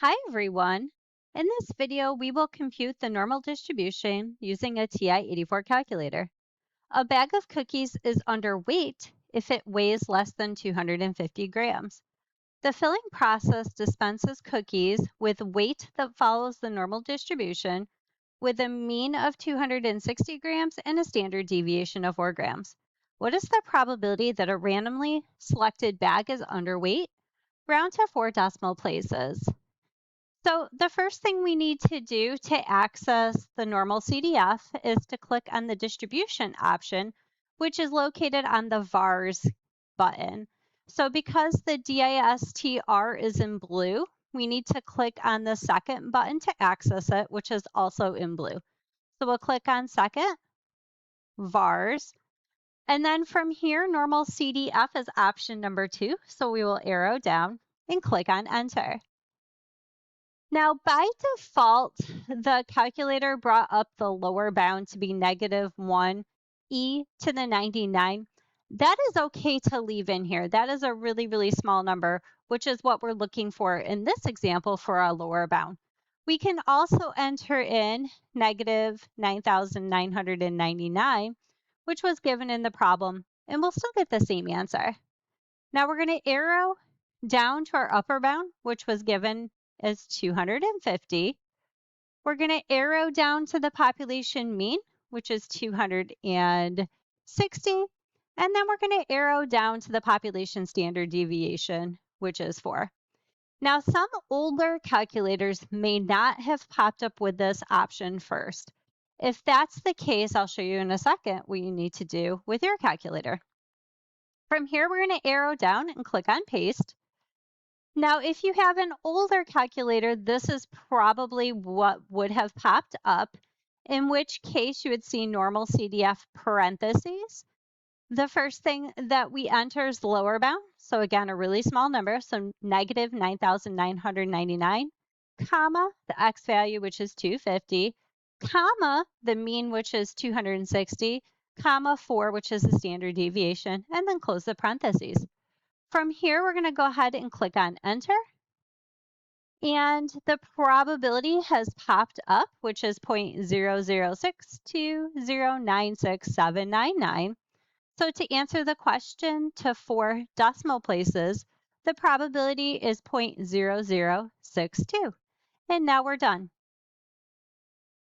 Hi everyone! In this video, we will compute the normal distribution using a Ti-84 calculator. A bag of cookies is underweight if it weighs less than 250 grams. The filling process dispenses cookies with weight that follows the normal distribution with a mean of 260 grams and a standard deviation of 4 grams. What is the probability that a randomly selected bag is underweight? Round to 4 decimal places. So the first thing we need to do to access the normal CDF is to click on the distribution option, which is located on the VARs button. So because the DISTR is in blue, we need to click on the second button to access it, which is also in blue. So we'll click on second, VARs, and then from here, normal CDF is option number 2. So we will arrow down and click on enter. Now, by default, the calculator brought up the lower bound to be -1 e to the 99. That is okay to leave in here. That is a really, really small number, which is what we're looking for in this example for our lower bound. We can also enter in -9,999, which was given in the problem, and we'll still get the same answer. Now we're going to arrow down to our upper bound, which was given as 250. We're going to arrow down to the population mean, which is 260. And then we're going to arrow down to the population standard deviation, which is 4. Now, some older calculators may not have popped up with this option first. If that's the case, I'll show you in a second what you need to do with your calculator. From here, we're going to arrow down and click on paste. Now, if you have an older calculator, this is probably what would have popped up, in which case you would see normal CDF parentheses. The first thing that we enter is the lower bound. So again, a really small number, so -9,999, comma, the x value, which is 250, comma, the mean, which is 260, comma, 4, which is the standard deviation, and then close the parentheses. From here, we're going to go ahead and click on enter. And the probability has popped up, which is 0.0062096,799. So to answer the question to 4 decimal places, the probability is 0.0062. And now we're done.